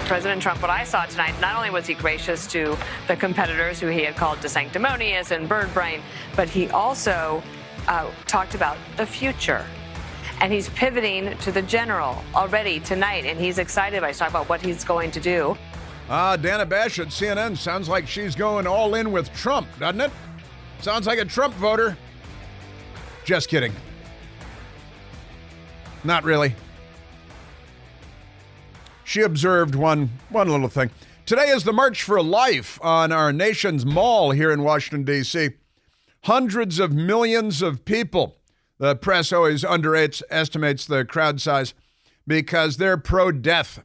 President Trump, what I saw tonight, not only was he gracious to the competitors who he had called sanctimonious and bird brain, but he also talked about the future. And he's pivoting to the general already tonight, and he's excited. He's talking about what he's going to do. Dana Bash at CNN sounds like she's going all in with Trump, doesn't it? Sounds like a Trump voter. Just kidding. Not really. She observed one little thing. Today is the March for Life on our nation's mall here in Washington, D.C. Hundreds of millions of people. The press always underestimates the crowd size because they're pro-death.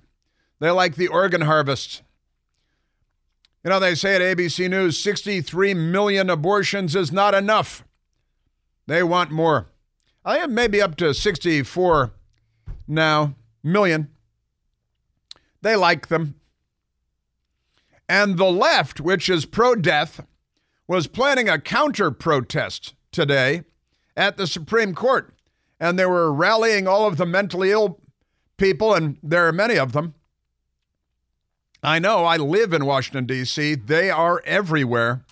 They like the organ harvests. You know, they say at ABC News, 63 million abortions is not enough. They want more. I am maybe up to 64 now, million. They like them. And the left, which is pro-death, was planning a counter-protest today at the Supreme Court. And they were rallying all of the mentally ill people, and there are many of them. I know, I live in Washington, D.C. They are everywhere.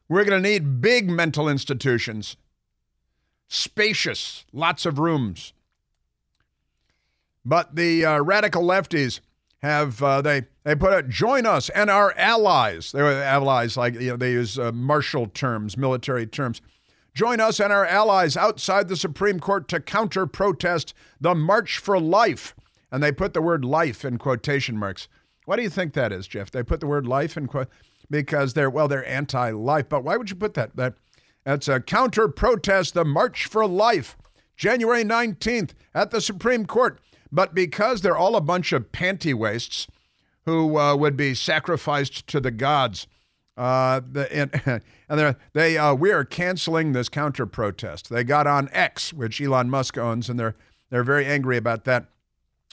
We're going to need big mental institutions. Spacious, lots of rooms. But the radical lefties have, they put out, join us and our allies. They were allies, like, you know, they use martial terms, military terms. Join us and our allies outside the Supreme Court to counter-protest the March for Life. And they put the word life in quotation marks. What do you think that is, Jeff? They put the word life in because they're anti-life. But why would you put that? That's a counter-protest, the March for Life, January 19th at the Supreme Court. But because they're all a bunch of panty-waists who would be sacrificed to the gods, we are canceling this counter-protest. They got on X, which Elon Musk owns, and they're very angry about that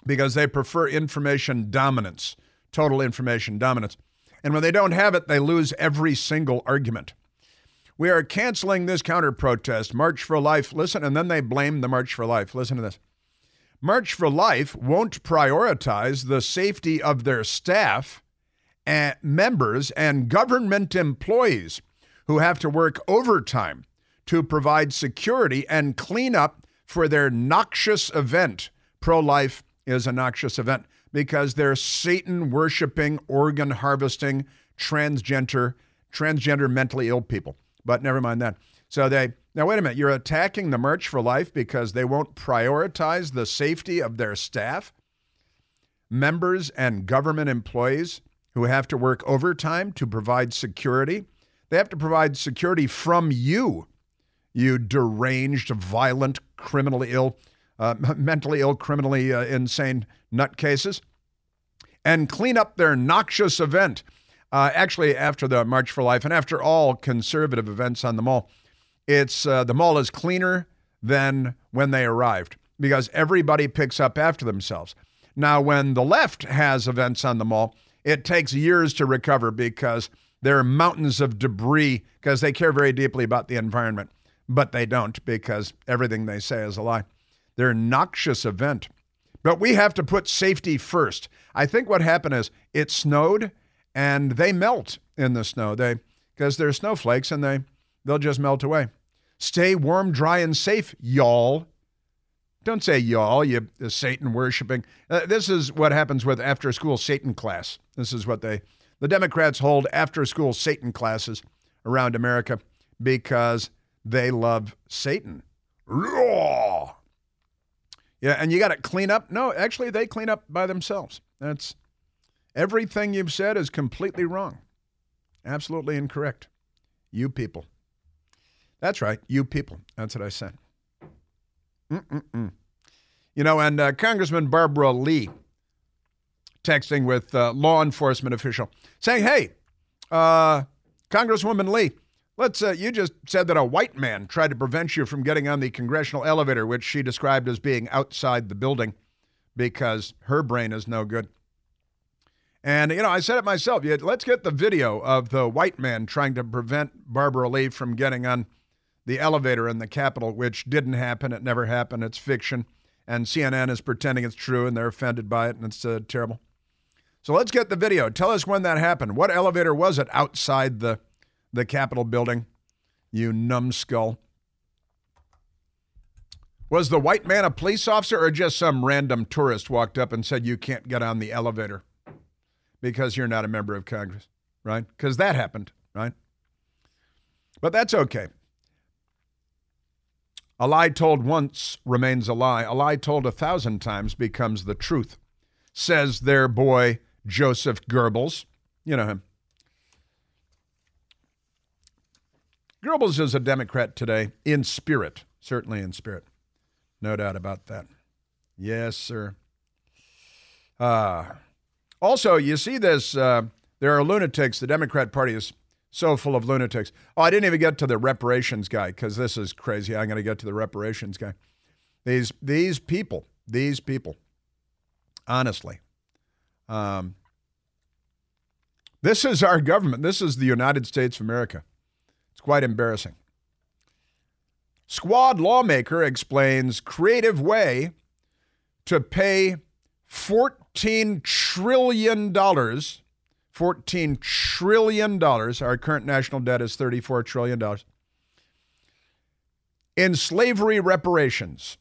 because they prefer information dominance, total information dominance. And when they don't have it, they lose every single argument. We are canceling this counter-protest, March for Life. Listen, and then they blame the March for Life. Listen to this. March for Life won't prioritize the safety of their staff, and members, and government employees who have to work overtime to provide security and clean up for their noxious event. Pro-life is a noxious event because they're Satan-worshiping, organ-harvesting, transgender mentally ill people. But never mind that. So now wait a minute, you're attacking the March for Life because they won't prioritize the safety of their staff, members, and government employees who have to work overtime to provide security. They have to provide security from you deranged, violent, criminally ill, mentally ill, criminally insane nutcases, and clean up their noxious event. Actually, after the March for Life and after all conservative events on the mall, it's the mall is cleaner than when they arrived because everybody picks up after themselves. Now, when the left has events on the mall, it takes years to recover because there are mountains of debris because they care very deeply about the environment, but they don't because everything they say is a lie. They're a noxious event. But we have to put safety first. I think what happened is it snowed and they melt in the snow because they're snowflakes and they'll just melt away. Stay warm, dry, and safe, y'all. Don't say y'all, you Satan worshiping. This is what happens with after-school Satan class. This is what the Democrats hold after-school Satan classes around America because they love Satan. Yeah, and you got to clean up. No, actually, they clean up by themselves. That's everything you've said is completely wrong. Absolutely incorrect. You people. That's right, you people. That's what I said. You know, and Congressman Barbara Lee texting with law enforcement official saying, hey, Congresswoman Lee, you just said that a white man tried to prevent you from getting on the congressional elevator, which she described as being outside the building because her brain is no good. And, you know, I said it myself. Let's get the video of the white man trying to prevent Barbara Lee from getting on the elevator in the Capitol, which didn't happen. It never happened. It's fiction. and CNN is pretending it's true, and they're offended by it, and it's terrible. So let's get the video. Tell us when that happened. What elevator was it outside the Capitol building, you numbskull? Was the white man a police officer or just some random tourist walked up and said you can't get on the elevator because you're not a member of Congress, right? Because that happened, right? But that's okay. A lie told once remains a lie. A lie told 1,000 times becomes the truth, says their boy Joseph Goebbels. You know him. Goebbels is a Democrat today in spirit, certainly in spirit. No doubt about that. Yes, sir. Also, you see this, there are lunatics. The Democrat Party is so full of lunatics. Oh, I didn't even get to the reparations guy because this is crazy. I'm going to get to the reparations guy. These people, honestly. This is our government. This is the United States of America. It's quite embarrassing. Squad lawmaker explains creative way to pay $14 trillion. $14 trillion. Our current national debt is $34 trillion. In slavery reparations.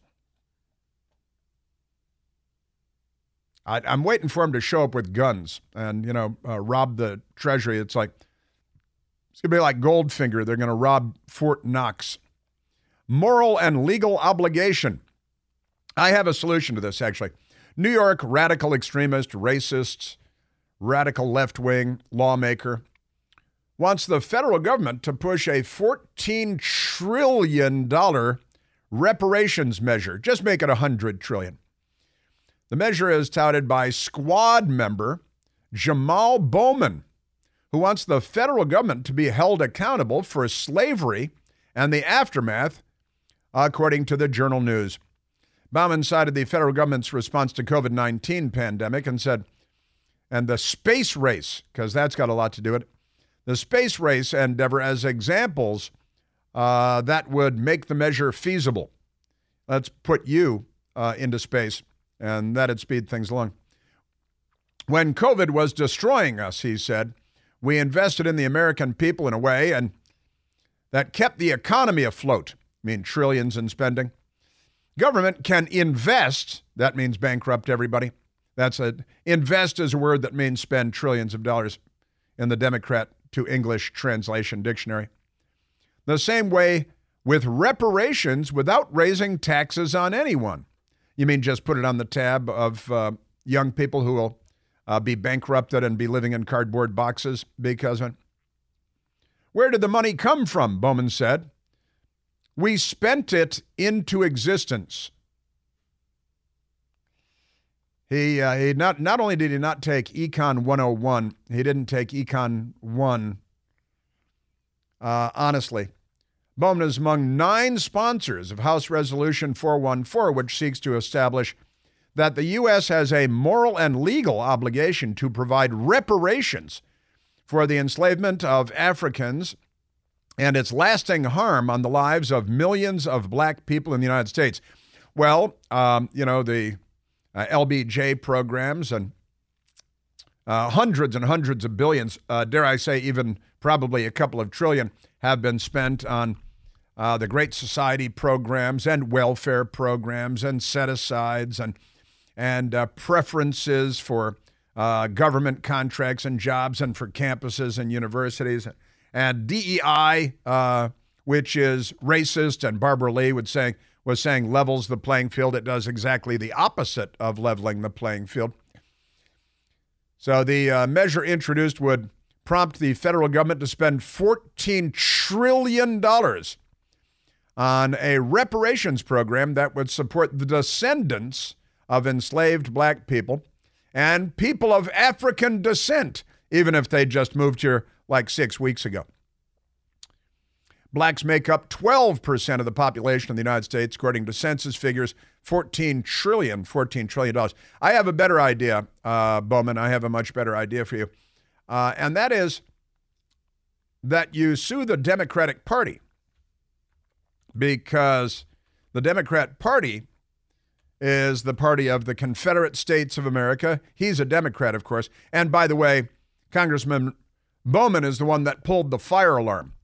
I'm waiting for him to show up with guns and, rob the treasury. It's going to be like Goldfinger. They're going to rob Fort Knox. Moral and legal obligation. I have a solution to this, actually. New York radical extremist, racist, radical left-wing lawmaker wants the federal government to push a $14 trillion reparations measure. Just make it $100 trillion. The measure is touted by Squad member Jamal Bowman, who wants the federal government to be held accountable for slavery and the aftermath, according to the Journal News. Bowman cited the federal government's response to COVID-19 pandemic and said, and the space race, because that's got a lot to do with it, the space race endeavor as examples that would make the measure feasible. Let's put you into space, and that'd speed things along. When COVID was destroying us, he said, we invested in the American people in a way and that kept the economy afloat. I mean, trillions in spending. Government can invest. That means bankrupt everybody. Invest is a word that means spend trillions of dollars in the Democrat to English translation dictionary. The same way with reparations without raising taxes on anyone. You mean just put it on the tab of young people who will be bankrupted and be living in cardboard boxes because of it? Where did the money come from? Bowman said. We spent it into existence. He not only did he not take Econ 101, he didn't take Econ 1 honestly. Bowman is among 9 sponsors of House Resolution 414, which seeks to establish that the U.S. has a moral and legal obligation to provide reparations for the enslavement of Africans and its lasting harm on the lives of millions of black people in the United States. Well, the LBJ programs and hundreds and hundreds of billions, dare I say even probably a couple of trillion, have been spent on the Great Society programs and welfare programs and set-asides and preferences for government contracts and jobs and for campuses and universities. And DEI, which is racist, and Barbara Lee was saying levels the playing field. It does exactly the opposite of leveling the playing field. So the measure introduced would prompt the federal government to spend $14 trillion on a reparations program that would support the descendants of enslaved black people and people of African descent, even if they just moved here like 6 weeks ago. Blacks make up 12% of the population of the United States, according to census figures, $14 trillion. I have a better idea, Bowman. I have a much better idea for you. And that is that you sue the Democratic Party, because the Democrat Party is the party of the Confederate States of America. He's a Democrat, of course. And by the way, Congressman Bowman is the one that pulled the fire alarm.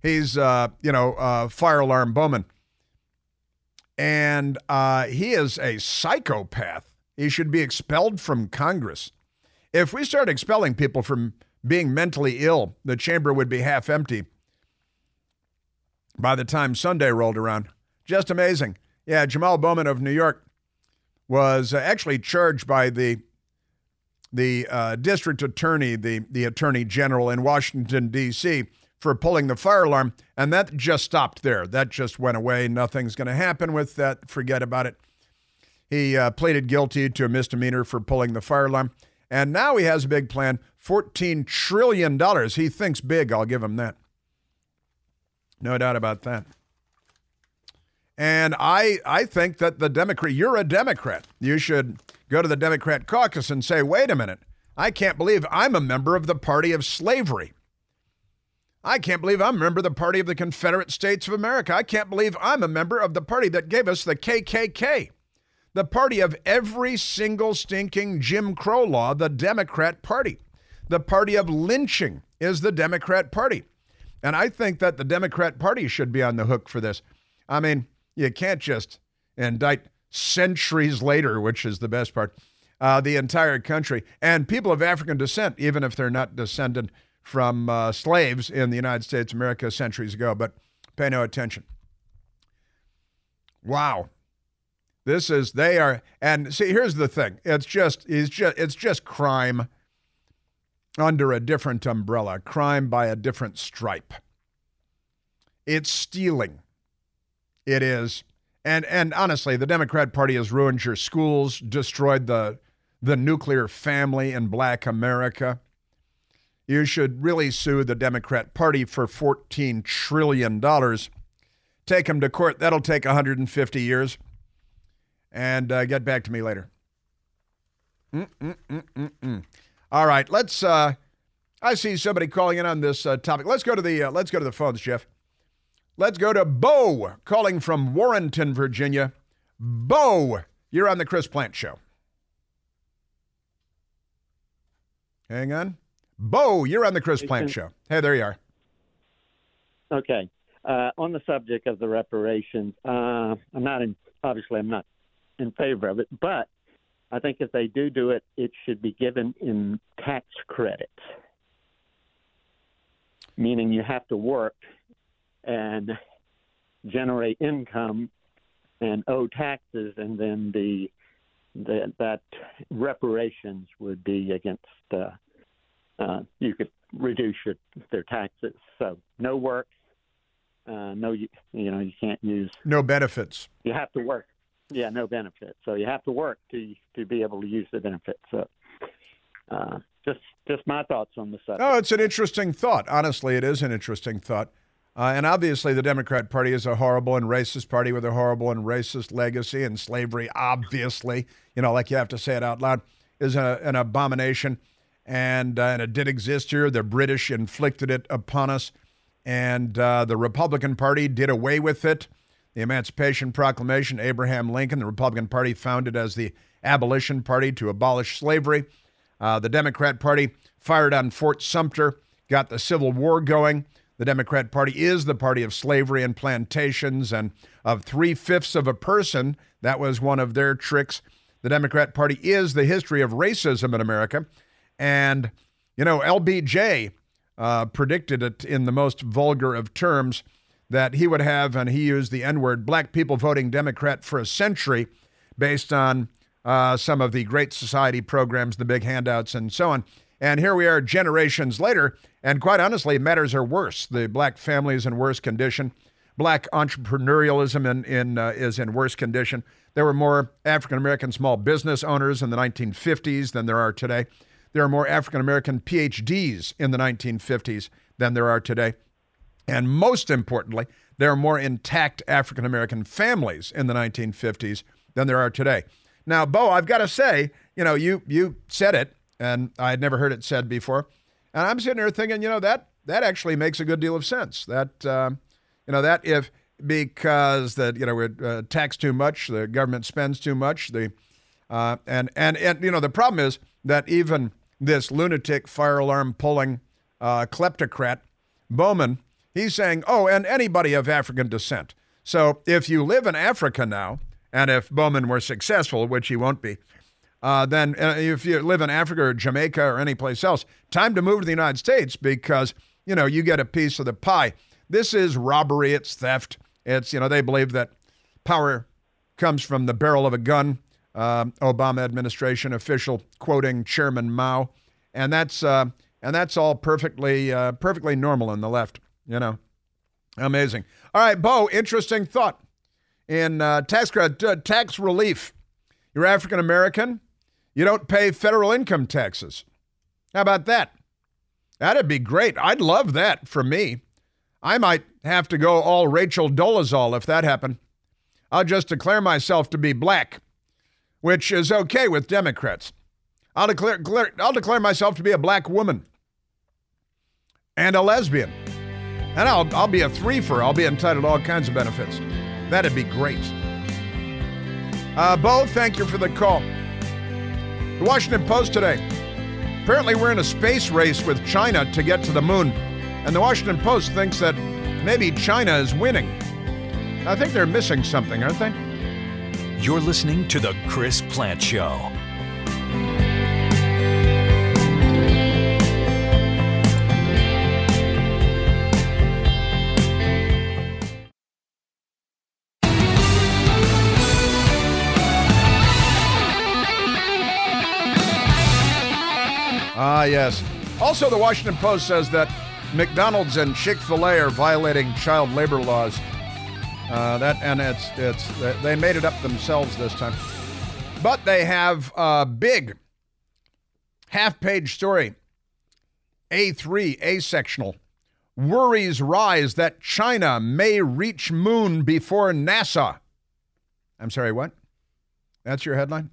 He's, fire alarm Bowman. And he is a psychopath. He should be expelled from Congress. If we start expelling people from being mentally ill, the chamber would be half empty by the time Sunday rolled around. Just amazing. Yeah, Jamal Bowman of New York was actually charged by the district attorney, the attorney general in Washington, D.C., for pulling the fire alarm, and that just stopped there. That just went away. Nothing's going to happen with that. Forget about it. He pleaded guilty to a misdemeanor for pulling the fire alarm, and now he has a big plan, $14 trillion. He thinks big, I'll give him that. No doubt about that. And I think that you're a Democrat. You should go to the Democrat caucus and say, wait a minute, I can't believe I'm a member of the party of slavery. I can't believe I'm a member of the party of the Confederate States of America. I can't believe I'm a member of the party that gave us the KKK. The party of every single stinking Jim Crow law, the Democrat Party. The party of lynching is the Democrat Party. And I think that the Democrat Party should be on the hook for this. I mean, you can't just indict centuries later, which is the best part, the entire country. And people of African descent, even if they're not descended from slaves in the United States of America centuries ago, but pay no attention. Wow. And see, here's the thing. It's just crime under a different umbrella, crime by a different stripe. It's stealing. It is. And honestly, the Democrat Party has ruined your schools, destroyed the nuclear family in Black America. You should really sue the Democrat Party for $14 trillion. Take them to court. That'll take 150 years. And get back to me later. All right, let's. I see somebody calling in on this topic. Let's go to the phones, Jeff. Let's go to Bo calling from Warrenton, Virginia. Bo, you're on the Chris Plant Show. Hang on. Bo, you're on the Chris Plant Show. Hey, there you are. Okay. On the subject of the reparations, I'm not in favor of it, but I think if they do it, it should be given in tax credits, meaning you have to work and generate income and owe taxes, and then that reparations would be against you could reduce their taxes. So no work, you can't use no benefits. You have to work. Yeah, no benefits. So you have to work to be able to use the benefits. So just my thoughts on the subject. Oh, it's an interesting thought. Honestly, it is an interesting thought. And obviously the Democrat Party is a horrible and racist party with a horrible and racist legacy, and slavery, obviously, like you have to say it out loud, is an abomination. And it did exist here. The British inflicted it upon us. And the Republican Party did away with it. The Emancipation Proclamation, Abraham Lincoln, the Republican Party founded as the Abolition Party to abolish slavery. The Democrat Party fired on Fort Sumter, got the Civil War going. The Democrat Party is the party of slavery and plantations and of 3/5 of a person. That was one of their tricks. The Democrat Party is the history of racism in America. And, LBJ predicted it in the most vulgar of terms that he would have, and he used the N-word, black people voting Democrat for a century based on some of the Great Society programs, the big handouts, and so on. And here we are generations later, and quite honestly, matters are worse. The black family is in worse condition. Black entrepreneurialism is in worse condition. There were more African-American small business owners in the 1950s than there are today. There are more African-American PhDs in the 1950s than there are today. And most importantly, there are more intact African-American families in the 1950s than there are today. Now, Bo, I've got to say, you said it, and I had never heard it said before. And I'm sitting there thinking, that actually makes a good deal of sense. That, that because we're taxed too much, the government spends too much. And the problem is that even this lunatic fire alarm pulling kleptocrat Bowman, he's saying, oh, and anybody of African descent. So if you live in Africa now, and if Bowman were successful, which he won't be, then if you live in Africa or Jamaica or any place else, time to move to the United States because, you get a piece of the pie. This is robbery. It's theft. It's, they believe that power comes from the barrel of a gun. Obama administration official quoting Chairman Mao. And that's all perfectly normal in the left, Amazing. All right, Bo, interesting thought. In tax relief, you're African American, you don't pay federal income taxes. How about that? That'd be great. I'd love that for me. I might have to go all Rachel Dolezal if that happened. I'll just declare myself to be black, which is okay with Democrats. I'll declare myself to be a black woman and a lesbian. And I'll be a threefer. I'll be entitled to all kinds of benefits. That'd be great. Bo, thank you for the call. The Washington Post today. Apparently we're in a space race with China to get to the moon. And the Washington Post thinks that maybe China is winning. I think they're missing something, aren't they? You're listening to The Chris Plante Show. Ah, yes. Also, the Washington Post says that McDonald's and Chick-fil-A are violating child labor laws. They made it up themselves this time. But they have a big half-page story. A3, asectional. Worries rise that China may reach moon before NASA. I'm sorry, what? That's your headline?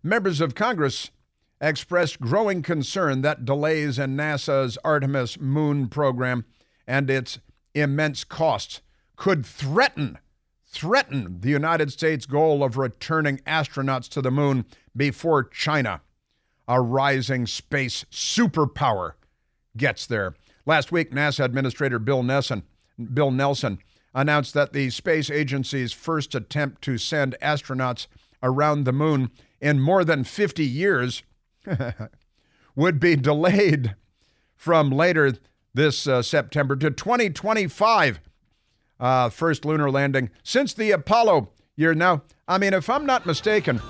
Members of Congress expressed growing concern that delays in NASA's Artemis moon program and its immense costs could threaten the United States' goal of returning astronauts to the moon before China, a rising space superpower, gets there. Last week, NASA Administrator Bill Nelson announced that the space agency's first attempt to send astronauts around the moon in more than 50 years would be delayed from later this September to 2025. First lunar landing since the Apollo year. Now, if I'm not mistaken,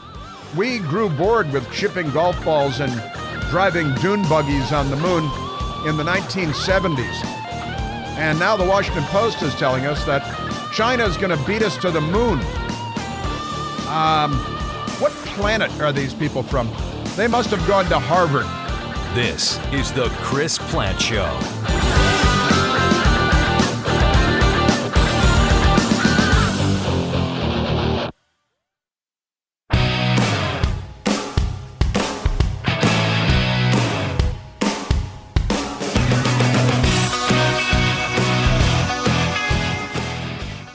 we grew bored with chipping golf balls and driving dune buggies on the moon in the 1970s. And now the Washington Post is telling us that China's going to beat us to the moon. What planet are these people from? They must have gone to Harvard. This is the Chris Plante Show.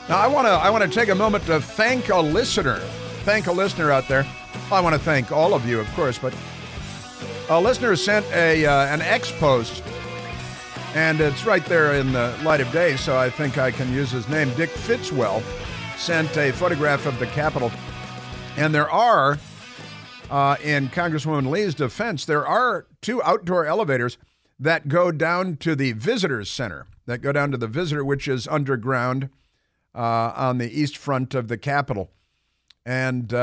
Now, I want to take a moment to thank a listener. Thank a listener out there. Well, I want to thank all of you, of course, but a listener sent an X post, and it's right there in the light of day, so I think I can use his name. Dick Fitzwell sent a photograph of the Capitol, and there are, in Congresswoman Lee's defense, there are 2 outdoor elevators that go down to the Visitors Center, which is underground on the east front of the Capitol. And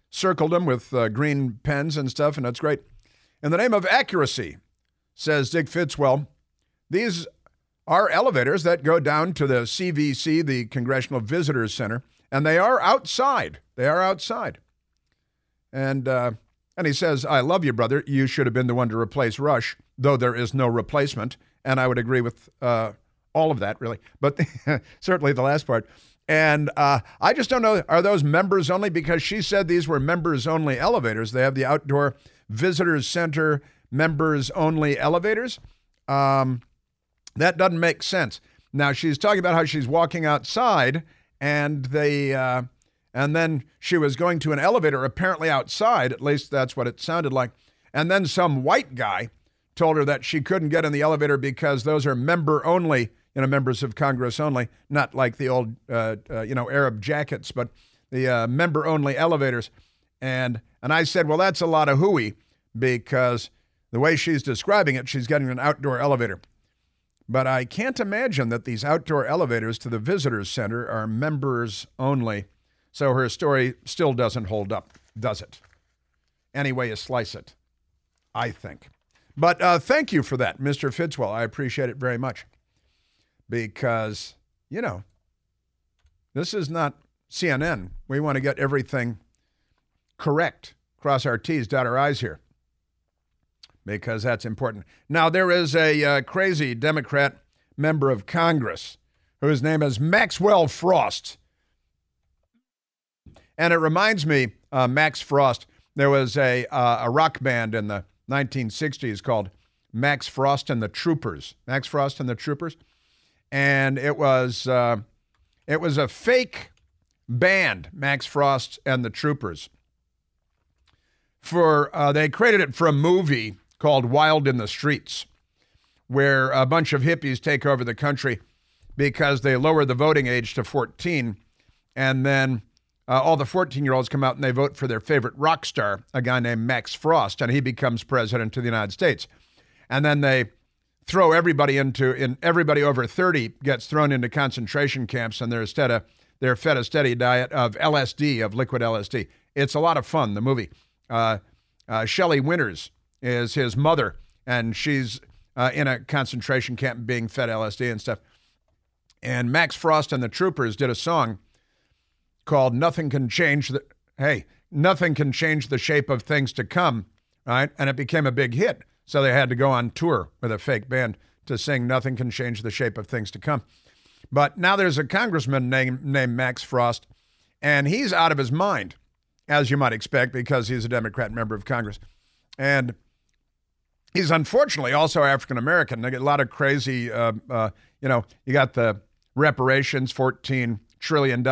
circled them with green pens and stuff, and that's great. In the name of accuracy, says Dick Fitzwell, these are elevators that go down to the CVC, the Congressional Visitors Center, and they are outside. And he says, I love you, brother. You should have been the one to replace Rush, though there is no replacement. And I would agree with all of that, really, but certainly the last part. And I just don't know, are those members only? Because she said these were members only elevators. They have the outdoor visitors center members only elevators. That doesn't make sense. Now, she's talking about how she's walking outside, and then she was going to an elevator, apparently outside. At least that's what it sounded like. And then some white guy told her that she couldn't get in the elevator because those are member only, members of Congress only, not like the old, Arab jackets, but the member only elevators. And I said, well, that's a lot of hooey, because the way she's describing it, she's getting an outdoor elevator. But I can't imagine that these outdoor elevators to the visitors center are members only. So her story still doesn't hold up, does it? Any way you slice it, I think. But thank you for that, Mr. Fitzwell. I appreciate it very much. Because, this is not CNN. We want to get everything correct. Cross our T's, dot our I's here, because that's important. Now, there is a crazy Democrat member of Congress whose name is Maxwell Frost. And it reminds me, Max Frost, there was a rock band in the 1960s called Max Frost and the Troopers. Max Frost and the Troopers. And it was a fake band, Max Frost and the Troopers. They created it for a movie called Wild in the Streets, where a bunch of hippies take over the country because they lower the voting age to 14, and then all the 14-year-olds come out and they vote for their favorite rock star, a guy named Max Frost, and he becomes president of the United States. And then they throw everybody everybody over 30 gets thrown into concentration camps, and they're fed a steady diet of LSD, of liquid LSD. It's a lot of fun, the movie. Shelley Winters is his mother, and she's in a concentration camp being fed LSD and stuff. And Max Frost and the Troopers did a song called Nothing Can Change the Shape of Things to Come, right? And it became a big hit. So they had to go on tour with a fake band to sing Nothing Can Change the Shape of Things to Come. But now there's a congressman named Max Frost, and he's out of his mind, as you might expect, because he's a Democrat member of Congress. And he's unfortunately also African-American. They get a lot of crazy, you got the reparations, $14 trillion,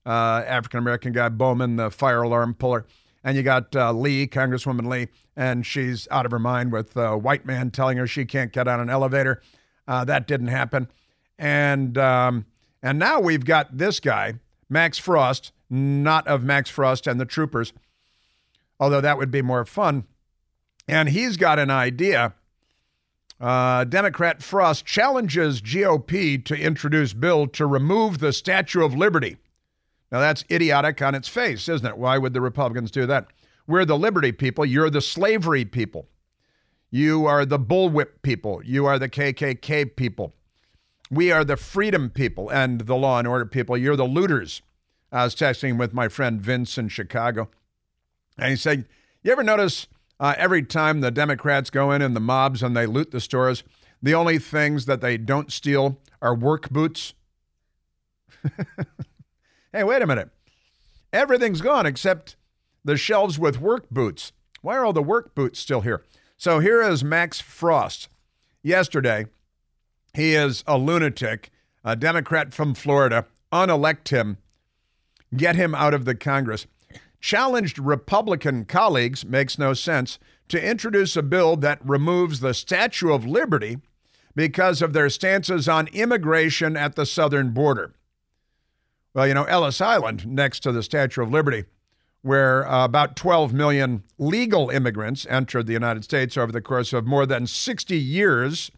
African-American guy, Bowman, the fire alarm puller. And you got Lee, Congresswoman Lee, and she's out of her mind with a white man telling her she can't get on an elevator. That didn't happen. And now we've got this guy, Max Frost, not of Max Frost and the Troopers, although that would be more fun. And he's got an idea. Democrat Frost challenges GOP to introduce bill to remove the Statue of Liberty. Now, that's idiotic on its face, isn't it? Why would the Republicans do that? We're the liberty people. You're the slavery people. You are the bullwhip people. You are the KKK people. We are the freedom people and the law and order people. You're the looters. I was texting with my friend Vince in Chicago, and he said, you ever notice every time the Democrats go in and the mobs and they loot the stores, the only things that they don't steal are work boots? Hey, wait a minute. Everything's gone except the shelves with work boots. Why are all the work boots still here? So here is Max Frost. Yesterday, he is a lunatic, a Democrat from Florida. Unelect him. Get him out of the Congress. Challenged Republican colleagues, makes no sense, to introduce a bill that removes the Statue of Liberty because of their stances on immigration at the southern border. Well, Ellis Island, next to the Statue of Liberty, where about 12 million legal immigrants entered the United States over the course of more than 60 years.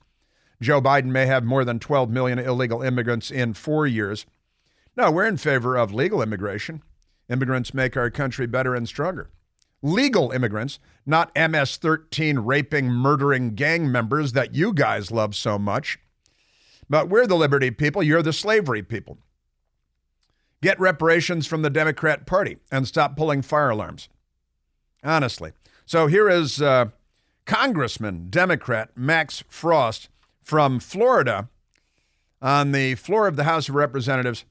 Joe Biden may have more than 12 million illegal immigrants in 4 years. No, we're in favor of legal immigration. Immigrants make our country better and stronger. Legal immigrants, not MS-13 raping, murdering gang members that you guys love so much. But we're the liberty people. You're the slavery people. Get reparations from the Democrat Party and stop pulling fire alarms. Honestly. So here is Congressman, Democrat Max Frost from Florida on the floor of the House of Representatives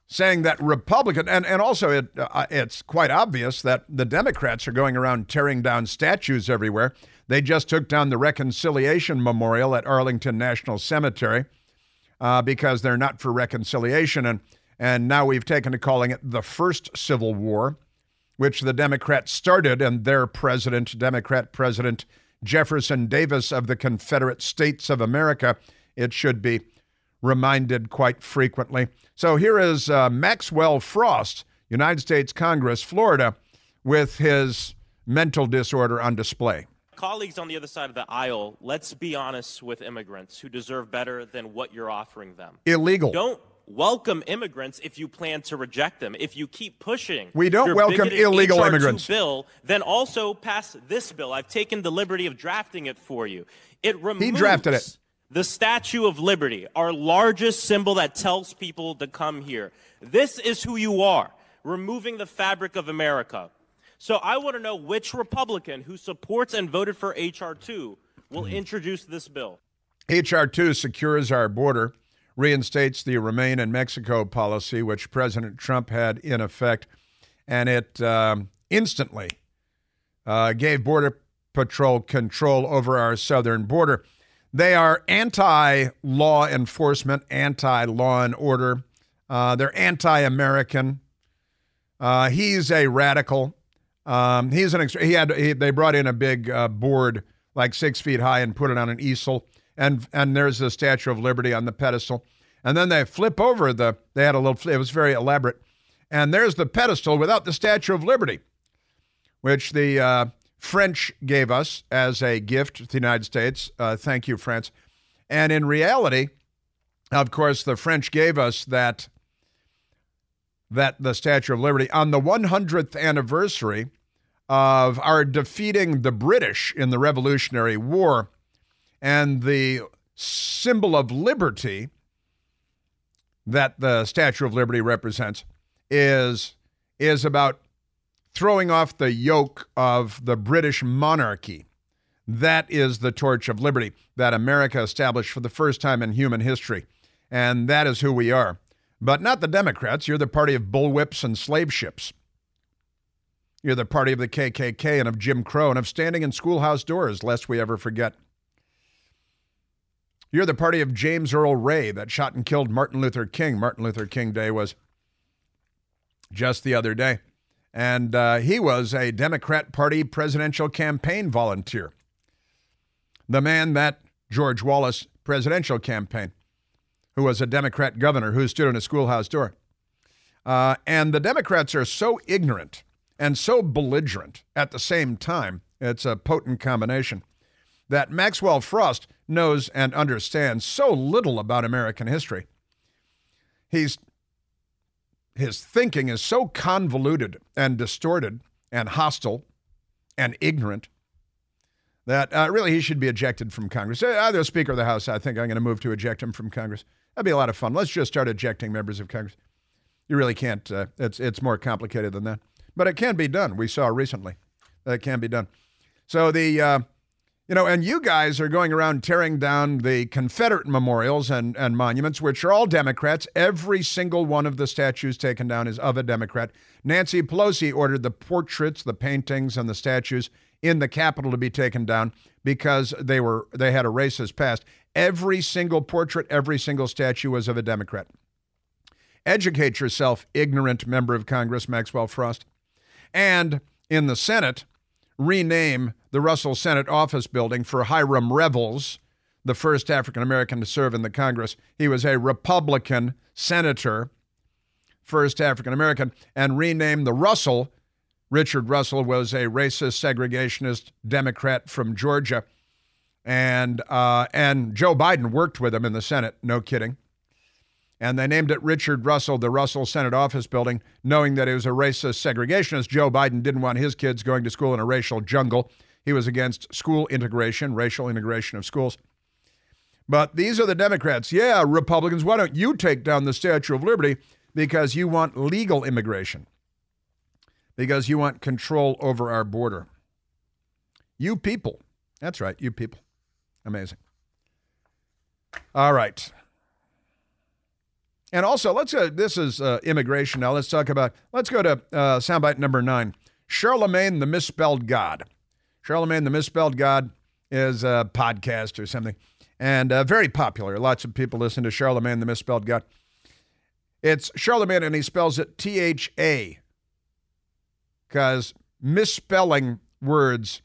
saying that Republican, and also it's quite obvious that the Democrats are going around tearing down statues everywhere. They just took down the Reconciliation Memorial at Arlington National Cemetery. because they're not for reconciliation. And now we've taken to calling it the first Civil War, which the Democrats started, and their president, Democrat President Jefferson Davis of the Confederate States of America, it should be reminded quite frequently. So here is Maxwell Frost, United States Congress, Florida, with his mental disorder on display. Colleagues on the other side of the aisle, let's be honest with immigrants who deserve better than what you're offering them. Illegal. Don't welcome immigrants if you plan to reject them. If you keep pushing we don't your welcome illegal HR2 immigrants bill, then also pass this bill. I've taken the liberty of drafting it for you. It removes he drafted it. The Statue of Liberty, our largest symbol that tells people to come here. This is who you are, removing the fabric of America. So I want to know which Republican who supports and voted for H.R. 2 will introduce this bill. H.R. 2 secures our border, reinstates the Remain in Mexico policy, which President Trump had in effect, and it instantly gave Border Patrol control over our southern border. They are anti-law enforcement, anti-law and order. They're anti-American. He's a radical. They brought in a big board like 6 feet high and put it on an easel, and there's the Statue of Liberty on the pedestal. And then they flip over it was very elaborate. And there's the pedestal without the Statue of Liberty, which the French gave us as a gift to the United States. Thank you, France. And in reality, of course, the French gave us that the Statue of Liberty on the 100th anniversary of our defeating the British in the Revolutionary War. And the symbol of liberty that the Statue of Liberty represents is about throwing off the yoke of the British monarchy. That is the torch of liberty that America established for the first time in human history. And that is who we are. But not the Democrats. You're the party of bullwhips and slave ships. You're the party of the KKK and of Jim Crow and of standing in schoolhouse doors, lest we ever forget. You're the party of James Earl Ray that shot and killed Martin Luther King. Martin Luther King Day was just the other day. And he was a Democrat Party presidential campaign volunteer. The man that George Wallace presidential campaign, who was a Democrat governor who stood in a schoolhouse door. And the Democrats are so ignorant and so belligerent at the same time, it's a potent combination, that Maxwell Frost knows and understands so little about American history. His thinking is so convoluted and distorted and hostile and ignorant that really he should be ejected from Congress. Either Speaker of the House, I think I'm going to move to eject him from Congress. That'd be a lot of fun. Let's just start ejecting members of Congress. You really can't. It's more complicated than that. But it can be done. We saw recently that it can be done. So and you guys are going around tearing down the Confederate memorials and monuments, which are all Democrats. Every single one of the statues taken down is of a Democrat. Nancy Pelosi ordered the portraits, the paintings, and the statues in the Capitol to be taken down because they had a racist past. Every single portrait, every single statue was of a Democrat. Educate yourself, ignorant member of Congress, Maxwell Frost. And in the Senate, rename the Russell Senate office building for Hiram Revels, the first African-American to serve in the Congress. He was a Republican senator, first African-American, and rename the Russell. Richard Russell was a racist, segregationist Democrat from Georgia. And Joe Biden worked with him in the Senate, no kidding. And they named it Richard Russell, the Russell Senate office building, knowing that it was a racist segregationist. Joe Biden didn't want his kids going to school in a racial jungle. He was against school integration, racial integration of schools. But these are the Democrats. Yeah, Republicans, why don't you take down the Statue of Liberty? Because you want legal immigration. Because you want control over our border. You people. That's right, you people. Amazing. All right. And also, this is immigration now. Let's go to soundbite number 9. Charlemagne the Misspelled God. Charlemagne the Misspelled God is a podcast or something. and very popular. Lots of people listen to Charlemagne the Misspelled God. It's Charlemagne, and he spells it T-H-A, because misspelling words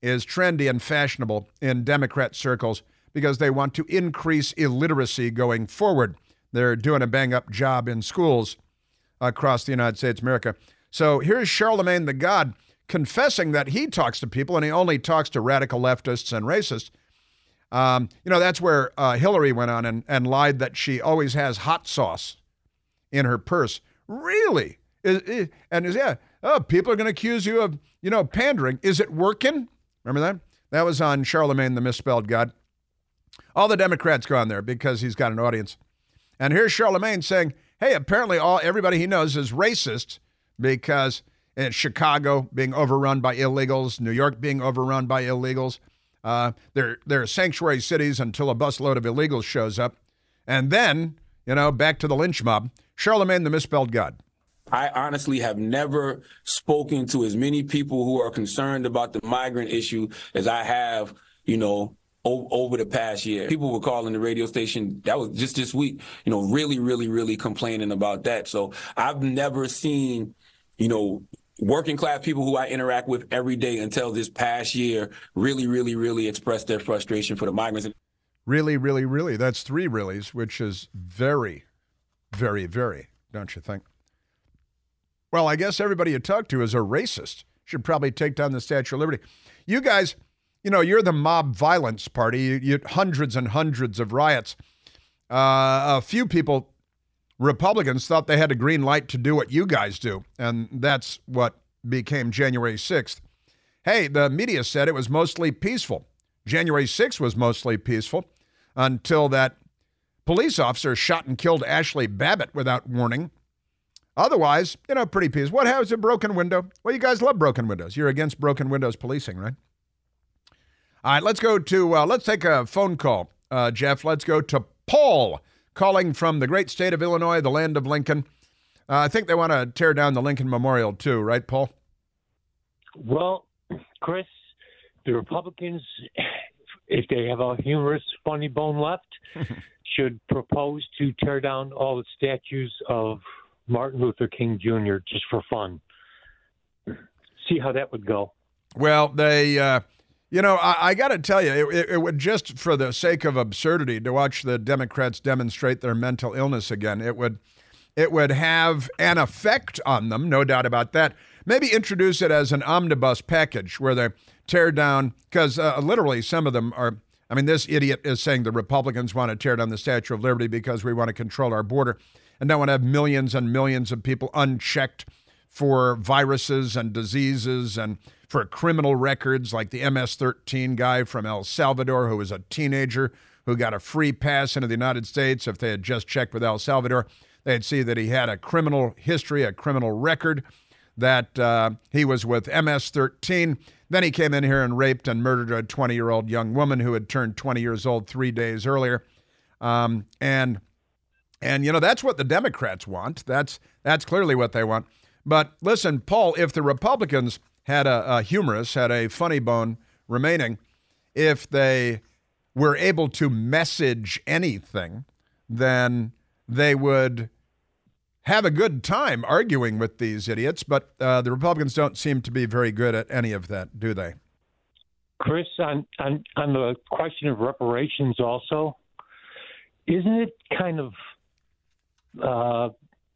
is trendy and fashionable in Democrat circles because they want to increase illiteracy going forward. They're doing a bang-up job in schools across the United States of America. So here's Charlemagne the God confessing that he talks to people, and he only talks to radical leftists and racists. That's where Hillary went on and lied that she always has hot sauce in her purse. Really? People are going to accuse you of, pandering. Is it working? Remember that? That was on Charlemagne the Misspelled God. All the Democrats go on there because he's got an audience. And here's Charlemagne saying, hey, apparently everybody he knows is racist because in Chicago being overrun by illegals, New York being overrun by illegals. They're sanctuary cities until a busload of illegals shows up. And then, back to the lynch mob. Charlemagne the Misspelled God. I honestly have never spoken to as many people who are concerned about the migrant issue as I have, over the past year. People were calling the radio station, that was just this week, really, really, really complaining about that. So I've never seen, working class people who I interact with every day until this past year really, really, really express their frustration for the migrants. Really, really, really. That's three reallys, which is very, very, very, don't you think? Well, I guess everybody you talk to is a racist. Should probably take down the Statue of Liberty. You guys, you're the mob violence party. You hundreds and hundreds of riots. A few people, Republicans, thought they had a green light to do what you guys do, and that's what became January 6th. Hey, the media said it was mostly peaceful. January 6th was mostly peaceful until that police officer shot and killed Ashley Babbitt without warning. Otherwise, pretty peaceful. What happens? A broken window? Well, you guys love broken windows. You're against broken windows policing, right? All right, let's go to, let's take a phone call, Jeff. Let's go to Paul, calling from the great state of Illinois, the land of Lincoln. I think they want to tear down the Lincoln Memorial too, right, Paul? Well, Chris, the Republicans, if they have a humorous, funny bone left, should propose to tear down all the statues of Martin Luther King Jr. just for fun. See how that would go. Well, they, I got to tell you, it would just for the sake of absurdity to watch the Democrats demonstrate their mental illness again. It would have an effect on them, no doubt about that. Maybe introduce it as an omnibus package where they tear down, because literally some of them are, this idiot is saying the Republicans want to tear down the Statue of Liberty because we want to control our border and don't want to have millions and millions of people unchecked for viruses and diseases and for criminal records like the MS-13 guy from El Salvador who was a teenager who got a free pass into the United States. If they had just checked with El Salvador, they'd see that he had a criminal history, a criminal record, that he was with MS-13. Then he came in here and raped and murdered a 20-year-old young woman who had turned 20 years old 3 days earlier. And that's what the Democrats want. That's clearly what they want. But listen, Paul, if the Republicans had a humorous, had a funny bone remaining, if they were able to message anything, then they would have a good time arguing with these idiots. But the Republicans don't seem to be very good at any of that, do they? Chris, on the question of reparations also, isn't it kind of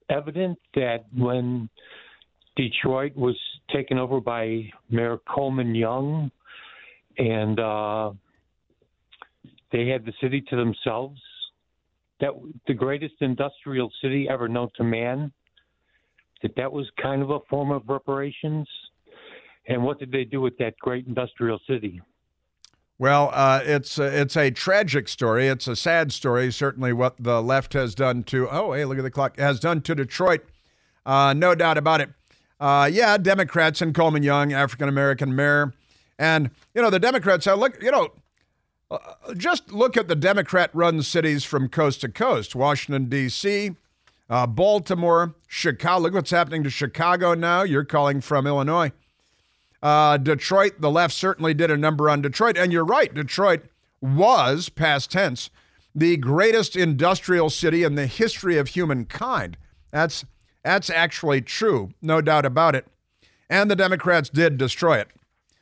evident that when Detroit was taken over by Mayor Coleman Young and they had the city to themselves, that the greatest industrial city ever known to man, that was kind of a form of reparations? And what did they do with that great industrial city? Well, it's a tragic story. It's a sad story, certainly what the left has done to, oh, hey, look at the clock, has done to Detroit. No doubt about it. Democrats and Coleman Young, African-American mayor. And, the Democrats, just look at the Democrat-run cities from coast to coast. Washington, D.C., Baltimore, Chicago. Look what's happening to Chicago now. You're calling from Illinois. Detroit, the left certainly did a number on Detroit. And you're right, Detroit was, past tense, the greatest industrial city in the history of humankind. That's actually true, no doubt about it. And the Democrats did destroy it.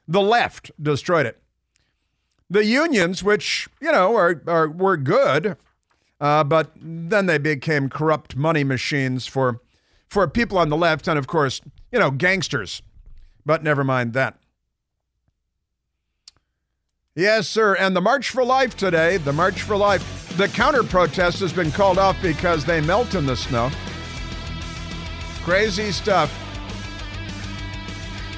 The left destroyed it. The unions, which, were good, but then they became corrupt money machines for people on the left and, of course, gangsters. But never mind that. Yes, sir. And the March for Life today, the March for Life, the counter-protest has been called off because they melt in the snow. Crazy stuff.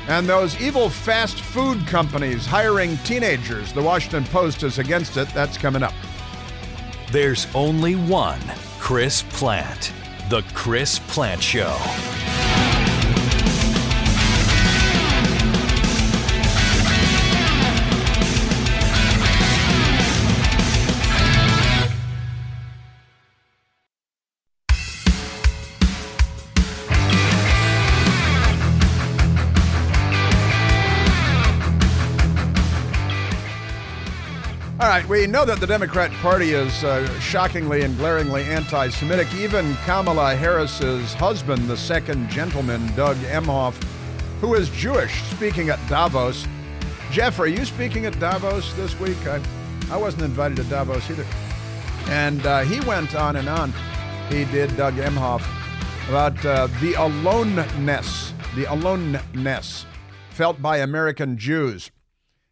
And those evil fast food companies hiring teenagers. The Washington Post is against it. That's coming up. There's only one Chris Plant. The Chris Plant Show. All right, we know that the Democrat Party is shockingly and glaringly anti-Semitic. Even Kamala Harris's husband, the second gentleman, Doug Emhoff, who is Jewish, speaking at Davos. Jeff, are you speaking at Davos this week? I wasn't invited to Davos either. And he went on and on. He did, Doug Emhoff, about the aloneness felt by American Jews.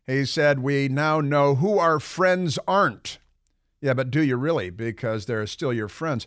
He said, we now know who our friends aren't. Yeah, but do you really? Because they're still your friends.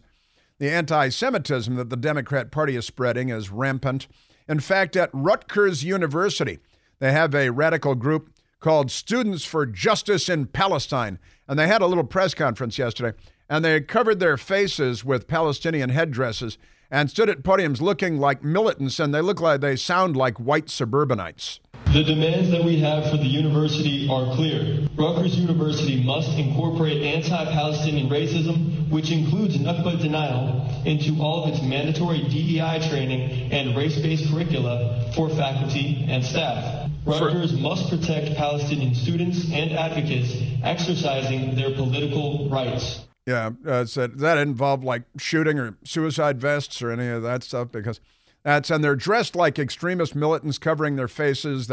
The anti-Semitism that the Democrat Party is spreading is rampant. In fact, at Rutgers University, they have a radical group called Students for Justice in Palestine. And they had a little press conference yesterday, and they covered their faces with Palestinian headdresses and stood at podiums looking like militants, and they sound like white suburbanites. The demands that we have for the university are clear. Rutgers University must incorporate anti-Palestinian racism, which includes Nakba denial, into all of its mandatory DEI training and race-based curricula for faculty and staff. Rutgers must protect Palestinian students and advocates exercising their political rights. Yeah, so that involved like shooting or suicide vests or any of that stuff, because and they're dressed like extremist militants covering their faces.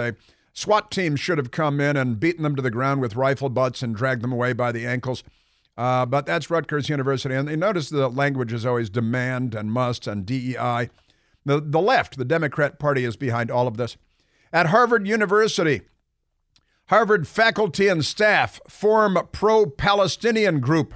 SWAT teams should have come in and beaten them to the ground with rifle butts and dragged them away by the ankles. But that's Rutgers University. And you notice the language is always demand and must and DEI. The left, the Democrat Party, is behind all of this. At Harvard University, Harvard faculty and staff form pro-Palestinian group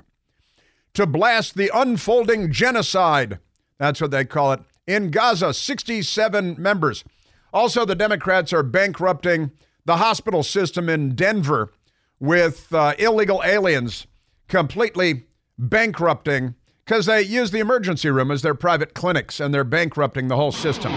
to blast the unfolding genocide. That's what they call it. In Gaza, 67 members. Also, the Democrats are bankrupting the hospital system in Denver with illegal aliens, completely bankrupting, because they use the emergency room as their private clinics, and they're bankrupting the whole system.